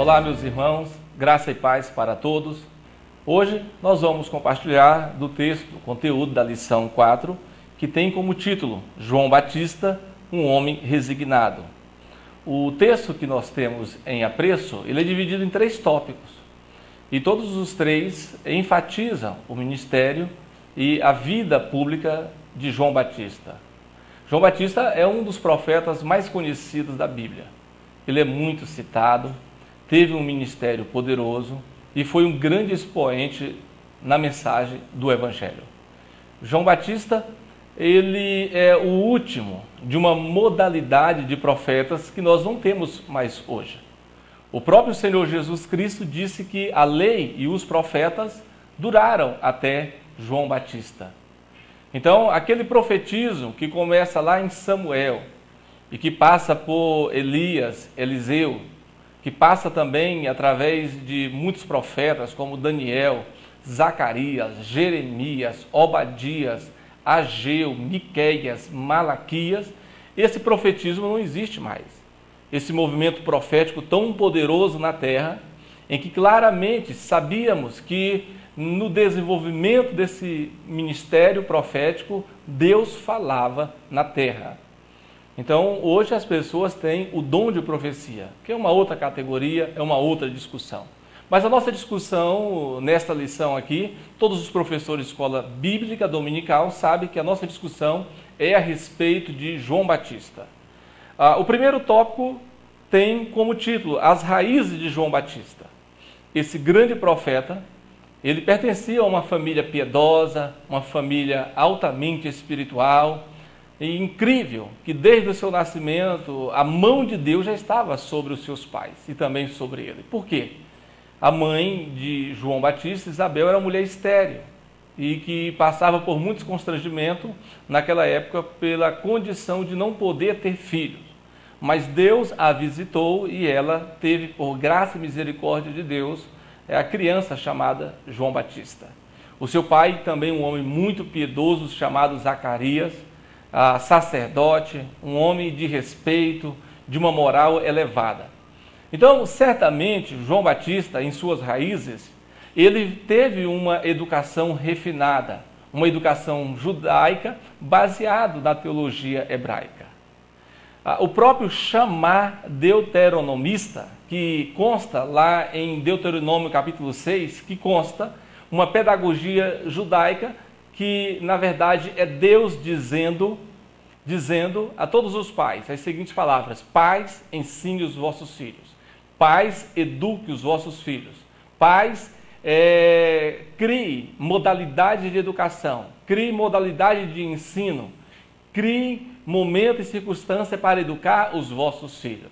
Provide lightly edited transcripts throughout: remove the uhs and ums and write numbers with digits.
Olá, meus irmãos, graça e paz para todos. Hoje nós vamos compartilhar do texto, do conteúdo da lição 4, que tem como título João Batista, um homem resignado. O texto que nós temos em apreço, ele é dividido em 3 tópicos. E todos os 3 enfatizam o ministério e a vida pública de João Batista. João Batista é um dos profetas mais conhecidos da Bíblia. Ele é muito citado, teve um ministério poderoso e foi um grande expoente na mensagem do Evangelho. João Batista, ele é o último de uma modalidade de profetas que nós não temos mais hoje. O próprio Senhor Jesus Cristo disse que a lei e os profetas duraram até João Batista. Então, aquele profetismo que começa lá em Samuel e que passa por Elias, Eliseu, que passa também através de muitos profetas como Daniel, Zacarias, Jeremias, Obadias, Ageu, Miqueias, Malaquias, esse profetismo não existe mais. Esse movimento profético tão poderoso na terra, em que claramente sabíamos que no desenvolvimento desse ministério profético, Deus falava na terra. Então, hoje as pessoas têm o dom de profecia, que é uma outra categoria, é uma outra discussão. Mas a nossa discussão, nesta lição aqui, todos os professores de escola bíblica dominical sabem que a nossa discussão é a respeito de João Batista. O primeiro tópico tem como título As Raízes de João Batista. Esse grande profeta, ele pertencia a uma família piedosa, uma família altamente espiritual. E incrível que desde o seu nascimento a mão de Deus já estava sobre os seus pais e também sobre ele. Por quê? A mãe de João Batista, Isabel, era uma mulher estéril e que passava por muitos constrangimentos naquela época pela condição de não poder ter filhos. Mas Deus a visitou e ela teve, por graça e misericórdia de Deus, a criança chamada João Batista. O seu pai, também um homem muito piedoso, chamado Zacarias, sacerdote, um homem de respeito, de uma moral elevada. Então, certamente, João Batista, em suas raízes, ele teve uma educação refinada, uma educação judaica baseada na teologia hebraica. O próprio chamar deuteronomista, que consta lá em Deuteronômio capítulo 6, que consta uma pedagogia judaica que, na verdade, é Deus dizendo a todos os pais as seguintes palavras: pais, ensine os vossos filhos. Pais, eduque os vossos filhos. Pais, crie modalidade de educação, crie modalidade de ensino, crie momento e circunstância para educar os vossos filhos.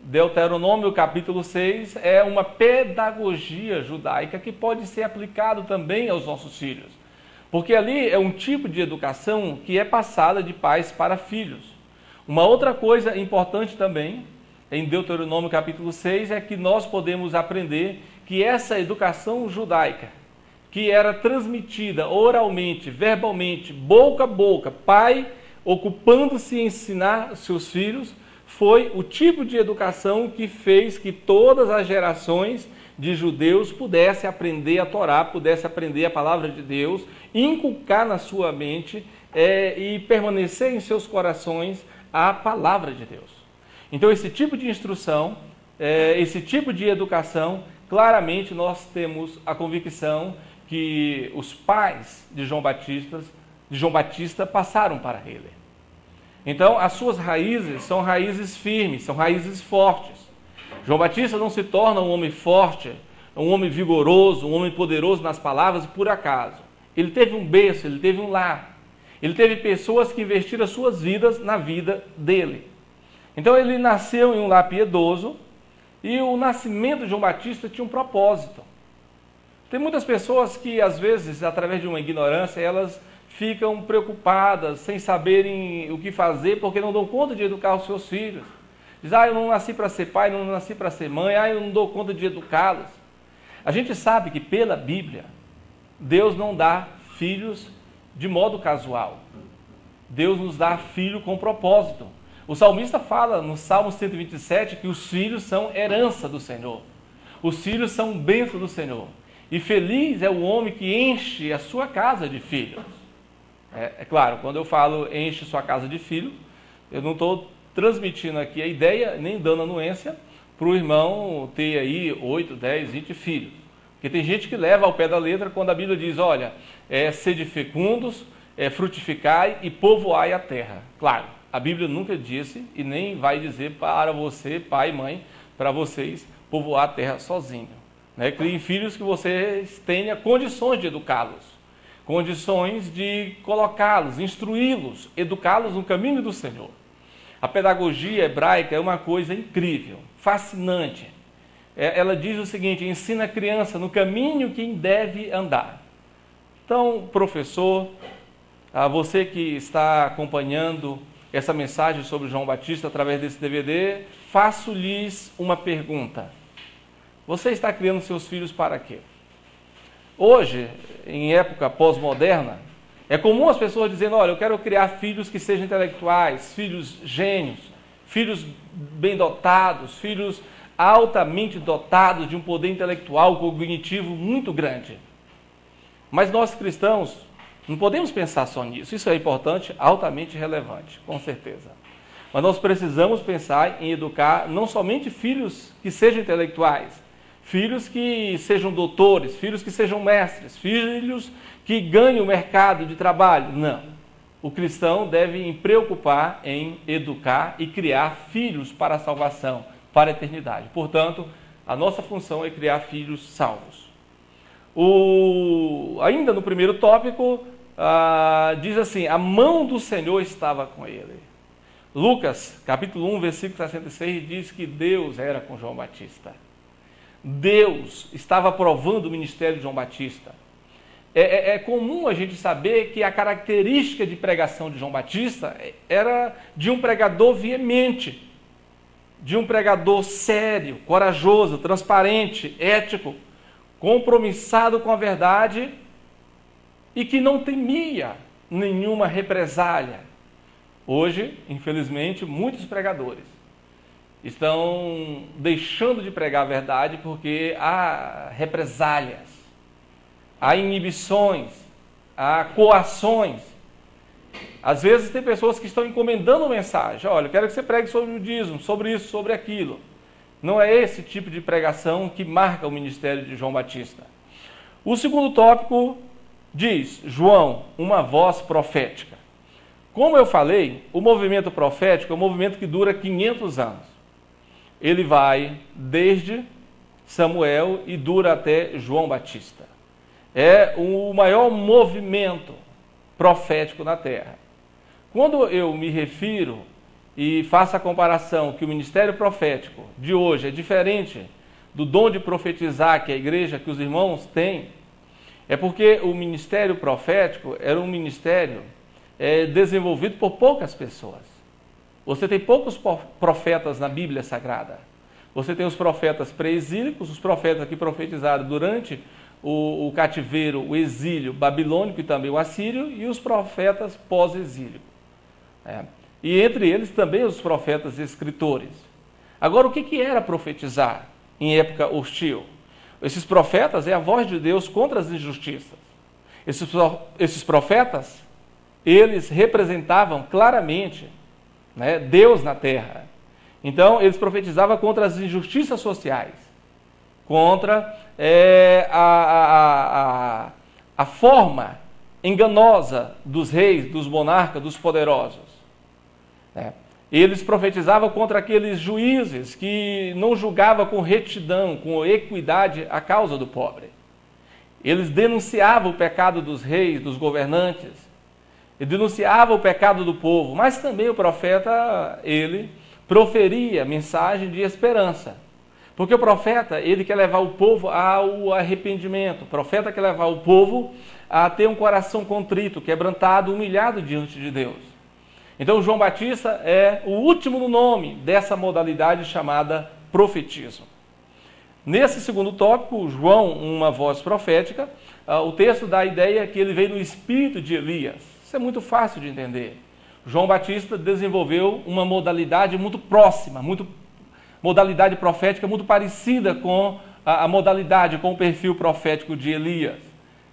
Deuteronômio capítulo 6 é uma pedagogia judaica que pode ser aplicado também aos nossos filhos. Porque ali é um tipo de educação que é passada de pais para filhos. Uma outra coisa importante também, em Deuteronômio capítulo 6, é que nós podemos aprender que essa educação judaica, que era transmitida oralmente, verbalmente, boca a boca, pai ocupando-se em ensinar seus filhos, foi o tipo de educação que fez que todas as gerações de judeus pudessem aprender a Torá, pudessem aprender a palavra de Deus, inculcar na sua mente e permanecer em seus corações a palavra de Deus. Então, esse tipo de instrução, esse tipo de educação, claramente nós temos a convicção que os pais de João Batista passaram para ele. Então, as suas raízes são raízes firmes, são raízes fortes. João Batista não se torna um homem forte, um homem vigoroso, um homem poderoso nas palavras por acaso. Ele teve um berço, ele teve um lar. Ele teve pessoas que investiram as suas vidas na vida dele. Então ele nasceu em um lar piedoso e o nascimento de João Batista tinha um propósito. Tem muitas pessoas que, às vezes, através de uma ignorância, elas ficam preocupadas, sem saberem o que fazer, porque não dão conta de educar os seus filhos. Diz, eu não nasci para ser pai, não nasci para ser mãe, eu não dou conta de educá-los. A gente sabe que pela Bíblia, Deus não dá filhos de modo casual. Deus nos dá filho com propósito. O salmista fala no Salmo 127 que os filhos são herança do Senhor. Os filhos são bênção do Senhor. E feliz é o homem que enche a sua casa de filhos. É claro, quando eu falo enche sua casa de filhos, eu não estou transmitindo aqui a ideia, nem dando anuência para o irmão ter aí 8, 10, 20 filhos. Porque tem gente que leva ao pé da letra quando a Bíblia diz, olha, sede fecundos, frutificai e povoai a terra. Claro, a Bíblia nunca disse e nem vai dizer para você, pai e mãe, para vocês povoar a terra sozinho. Criem filhos que vocês tenham condições de educá-los, condições de colocá-los, instruí-los, educá-los no caminho do Senhor. A pedagogia hebraica é uma coisa incrível, fascinante. Ela diz o seguinte, ensina a criança no caminho que deve andar. Então, professor, a você que está acompanhando essa mensagem sobre João Batista através desse DVD, faço-lhes uma pergunta. Você está criando seus filhos para quê? Hoje, em época pós-moderna, é comum as pessoas dizendo, olha, eu quero criar filhos que sejam intelectuais, filhos gênios, filhos bem dotados, filhos altamente dotados de um poder intelectual, cognitivo muito grande. Mas nós cristãos não podemos pensar só nisso. Isso é importante, altamente relevante, com certeza. Mas nós precisamos pensar em educar não somente filhos que sejam intelectuais, filhos que sejam doutores, filhos que sejam mestres, filhos que ganhem o mercado de trabalho. Não. O cristão deve se preocupar em educar e criar filhos para a salvação, para a eternidade. Portanto, a nossa função é criar filhos salvos. Ainda no primeiro tópico, diz assim, a mão do Senhor estava com ele. Lucas, capítulo 1, versículo 66, diz que Deus era com João Batista. Deus estava aprovando o ministério de João Batista. É comum a gente saber que a característica de pregação de João Batista era de um pregador veemente, de um pregador sério, corajoso, transparente, ético, compromissado com a verdade e que não temia nenhuma represália. Hoje, infelizmente, muitos pregadores estão deixando de pregar a verdade porque há represálias, há inibições, há coações. Às vezes tem pessoas que estão encomendando mensagem. Olha, eu quero que você pregue sobre o dízimo, sobre isso, sobre aquilo. Não é esse tipo de pregação que marca o ministério de João Batista. O segundo tópico diz, João, uma voz profética. Como eu falei, o movimento profético é um movimento que dura 500 anos. Ele vai desde Samuel e dura até João Batista. É o maior movimento profético na terra. Quando eu me refiro e faço a comparação que o ministério profético de hoje é diferente do dom de profetizar que a igreja, que os irmãos têm, é porque o ministério profético era um ministério desenvolvido por poucas pessoas. Você tem poucos profetas na Bíblia Sagrada. Você tem os profetas pré-exílicos, os profetas que profetizaram durante o cativeiro, o exílio babilônico e também o assírio, e os profetas pós-exílio. E entre eles também os profetas escritores. Agora, o que era profetizar em época hostil? Esses profetas é a voz de Deus contra as injustiças. Esses profetas, eles representavam claramente Deus na terra. Então, eles profetizavam contra as injustiças sociais, contra a forma enganosa dos reis, dos monarcas, dos poderosos. Eles profetizavam contra aqueles juízes que não julgavam com retidão, com equidade a causa do pobre. Eles denunciavam o pecado dos reis, dos governantes, e denunciavam o pecado do povo, mas também o profeta, ele proferia mensagem de esperança. Porque o profeta, ele quer levar o povo ao arrependimento. O profeta quer levar o povo a ter um coração contrito, quebrantado, humilhado diante de Deus. Então, João Batista é o último no nome dessa modalidade chamada profetismo. Nesse segundo tópico, João, uma voz profética, o texto dá a ideia que ele veio no espírito de Elias. Isso é muito fácil de entender. João Batista desenvolveu uma modalidade muito próxima, modalidade profética muito parecida com a modalidade, com o perfil profético de Elias.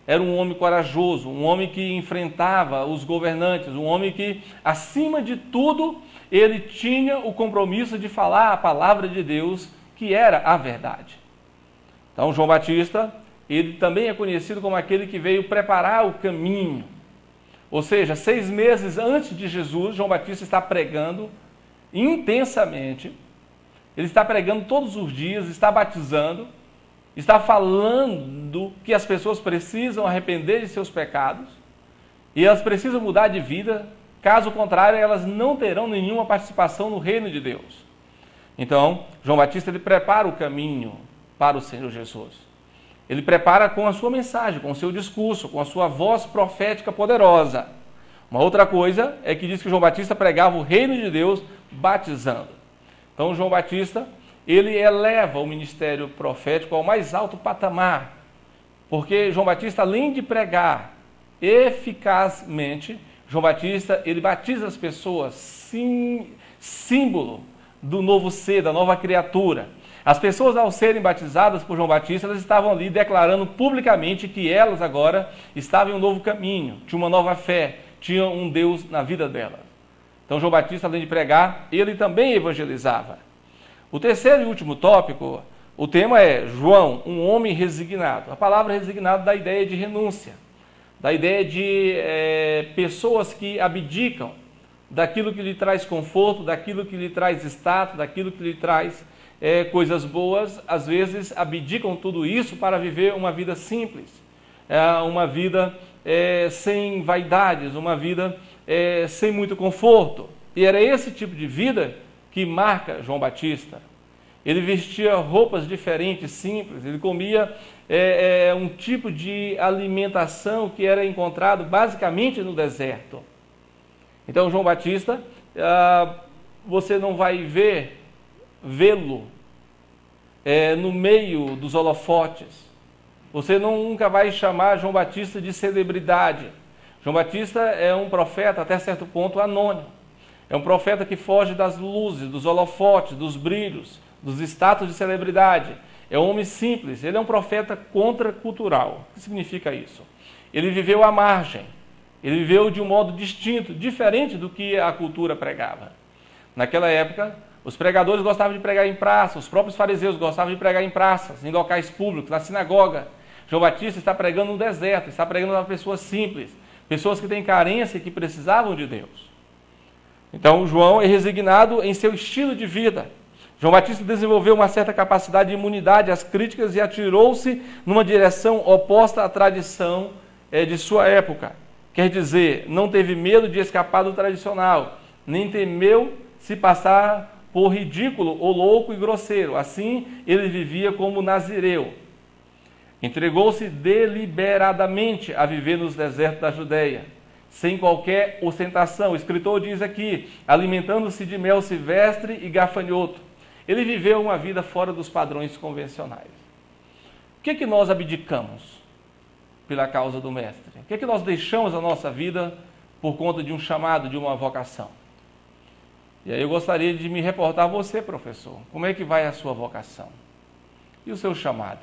Era um homem corajoso, um homem que enfrentava os governantes, um homem que, acima de tudo, ele tinha o compromisso de falar a palavra de Deus, que era a verdade. Então, João Batista, ele também é conhecido como aquele que veio preparar o caminho. Ou seja, 6 meses antes de Jesus, João Batista está pregando intensamente. Ele está pregando todos os dias, está batizando, está falando que as pessoas precisam arrepender de seus pecados e elas precisam mudar de vida, caso contrário, elas não terão nenhuma participação no reino de Deus. Então, João Batista, ele prepara o caminho para o Senhor Jesus. Ele prepara com a sua mensagem, com o seu discurso, com a sua voz profética poderosa. Uma outra coisa é que diz que João Batista pregava o reino de Deus batizando. Então, João Batista, ele eleva o ministério profético ao mais alto patamar, porque João Batista, além de pregar eficazmente, João Batista, ele batiza as pessoas, símbolo do novo ser, da nova criatura. As pessoas, ao serem batizadas por João Batista, elas estavam ali declarando publicamente que elas agora estavam em um novo caminho, tinham uma nova fé, tinham um Deus na vida delas. Então, João Batista, além de pregar, ele também evangelizava. O terceiro e último tópico, o tema é João, um homem resignado. A palavra resignado dá a ideia de renúncia, dá a ideia de pessoas que abdicam daquilo que lhe traz conforto, daquilo que lhe traz status, daquilo que lhe traz coisas boas, às vezes abdicam tudo isso para viver uma vida simples, uma vida sem vaidades, uma vida sem muito conforto. E era esse tipo de vida que marca João Batista. Ele vestia roupas diferentes, simples, ele comia um tipo de alimentação que era encontrado basicamente no deserto. Então, João Batista, você não vai vê-lo no meio dos holofotes. Você nunca vai chamar João Batista de celebridade. João Batista é um profeta, até certo ponto, anônimo. É um profeta que foge das luzes, dos holofotes, dos brilhos, dos status de celebridade. É um homem simples, ele é um profeta contracultural. O que significa isso? Ele viveu à margem, ele viveu de um modo distinto, diferente do que a cultura pregava. Naquela época, os pregadores gostavam de pregar em praças, os próprios fariseus gostavam de pregar em praças, em locais públicos, na sinagoga. João Batista está pregando no deserto, está pregando para pessoas simples, pessoas que têm carência e que precisavam de Deus. Então, João é resignado em seu estilo de vida. João Batista desenvolveu uma certa capacidade de imunidade às críticas e atirou-se numa direção oposta à tradição de sua época. Quer dizer, não teve medo de escapar do tradicional, nem temeu se passar por ridículo ou louco e grosseiro. Assim, ele vivia como nazireu. Entregou-se deliberadamente a viver nos desertos da Judeia, sem qualquer ostentação. O escritor diz aqui, alimentando-se de mel silvestre e gafanhoto. Ele viveu uma vida fora dos padrões convencionais. O que nós abdicamos pela causa do Mestre? O que nós deixamos a nossa vida por conta de um chamado, de uma vocação? E aí eu gostaria de me reportar a você, professor. Como é que vai a sua vocação? E o seu chamado?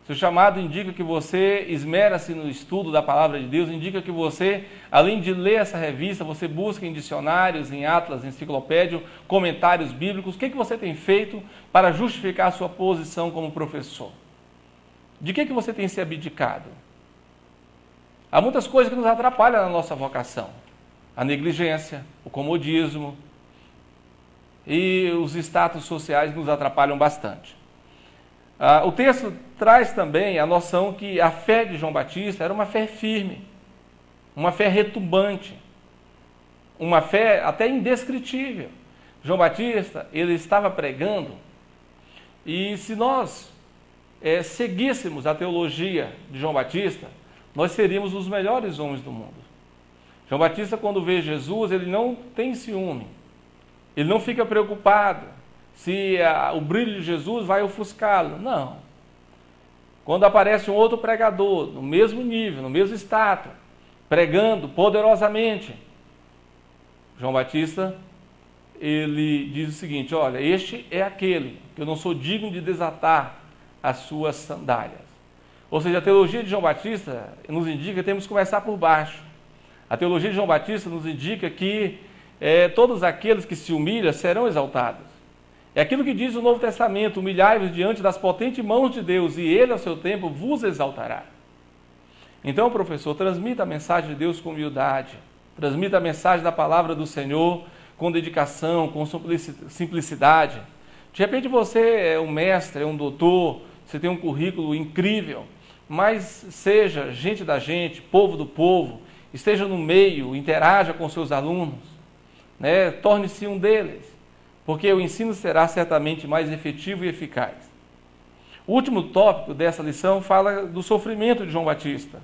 Seu chamado indica que você esmera-se no estudo da palavra de Deus, indica que você, além de ler essa revista, você busca em dicionários, em atlas, em enciclopédia, comentários bíblicos. O que você tem feito para justificar a sua posição como professor? De que você tem se abdicado? Há muitas coisas que nos atrapalham na nossa vocação. A negligência, o comodismo e os status sociais nos atrapalham bastante. O texto traz também a noção que a fé de João Batista era uma fé firme, uma fé retumbante, uma fé até indescritível. João Batista, ele estava pregando, e se nós seguíssemos a teologia de João Batista, nós seríamos os melhores homens do mundo. João Batista, quando vê Jesus, ele não tem ciúme, ele não fica preocupado se o brilho de Jesus vai ofuscá-lo. Não. Quando aparece um outro pregador, no mesmo nível, no mesmo status, pregando poderosamente, João Batista, ele diz o seguinte: olha, este é aquele que eu não sou digno de desatar as suas sandálias. Ou seja, a teologia de João Batista nos indica que temos que começar por baixo. A teologia de João Batista nos indica que todos aqueles que se humilham serão exaltados. É aquilo que diz o Novo Testamento: humilhai-vos diante das potentes mãos de Deus, e Ele, ao seu tempo, vos exaltará. Então, professor, transmita a mensagem de Deus com humildade, transmita a mensagem da palavra do Senhor com dedicação, com simplicidade. De repente você é um mestre, é um doutor, você tem um currículo incrível, mas seja gente da gente, povo do povo, esteja no meio, interaja com seus alunos, né? Torne-se um deles, porque o ensino será certamente mais efetivo e eficaz. O último tópico dessa lição fala do sofrimento de João Batista.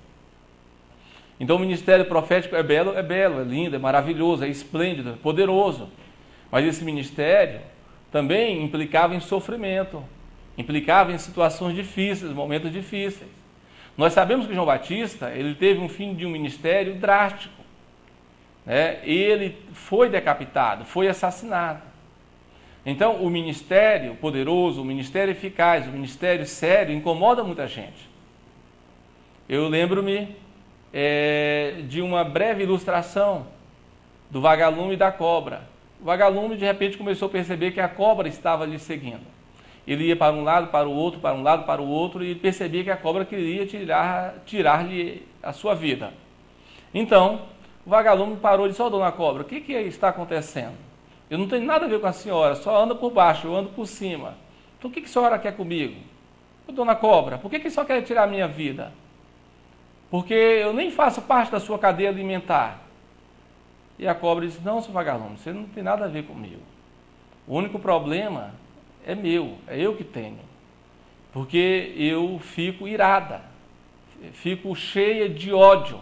Então o ministério profético é belo, é lindo, é maravilhoso, é esplêndido, é poderoso. Mas esse ministério também implicava em sofrimento, implicava em situações difíceis, momentos difíceis. Nós sabemos que João Batista, ele teve um fim de um ministério drástico, né? Ele foi decapitado, foi assassinado. Então o ministério poderoso, o ministério eficaz, o ministério sério incomoda muita gente. Eu lembro-me de uma breve ilustração do vagalume e da cobra. O vagalume de repente começou a perceber que a cobra estava lhe seguindo. Ele ia para um lado, para o outro, para um lado, para o outro, e percebia que a cobra queria tirar-lhe a sua vida. Então, o vagalume parou e disse: ó, dona cobra, o que está acontecendo? Eu não tenho nada a ver com a senhora, só ando por baixo, eu ando por cima. Então o que a senhora quer comigo? Dona cobra, por que a senhora quer tirar a minha vida? Porque eu nem faço parte da sua cadeia alimentar. E a cobra disse: não, seu vagalume, você não tem nada a ver comigo. O único problema é meu, é eu que tenho. Porque eu fico irada, fico cheia de ódio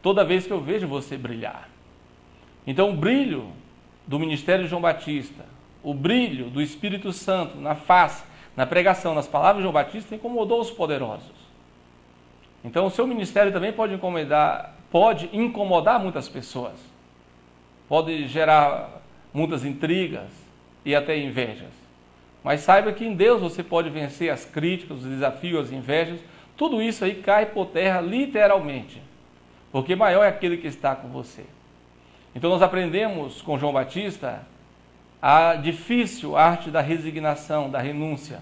toda vez que eu vejo você brilhar. Então o brilho do ministério de João Batista, o brilho do Espírito Santo na face, na pregação, nas palavras de João Batista incomodou os poderosos. Então o seu ministério também pode incomodar muitas pessoas, pode gerar muitas intrigas e até invejas. Mas saiba que em Deus você pode vencer as críticas, os desafios, as invejas. Tudo isso aí cai por terra literalmente, porque maior é aquele que está com você. Então nós aprendemos com João Batista a difícil arte da resignação, da renúncia.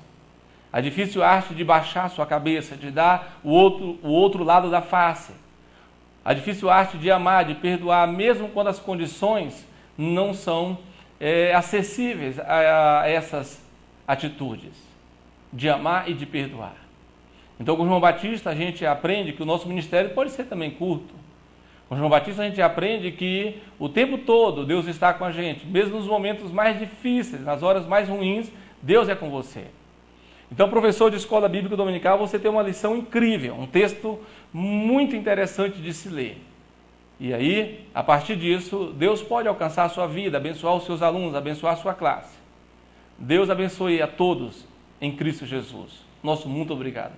A difícil arte de baixar sua cabeça, de dar o outro lado da face. A difícil arte de amar, de perdoar, mesmo quando as condições não são acessíveis a essas atitudes. De amar e de perdoar. Então com João Batista a gente aprende que o nosso ministério pode ser também curto. Com João Batista a gente aprende que o tempo todo Deus está com a gente. Mesmo nos momentos mais difíceis, nas horas mais ruins, Deus é com você. Então, professor de escola bíblica dominical, você tem uma lição incrível, um texto muito interessante de se ler. E aí, a partir disso, Deus pode alcançar a sua vida, abençoar os seus alunos, abençoar a sua classe. Deus abençoe a todos em Cristo Jesus. Nosso muito obrigado.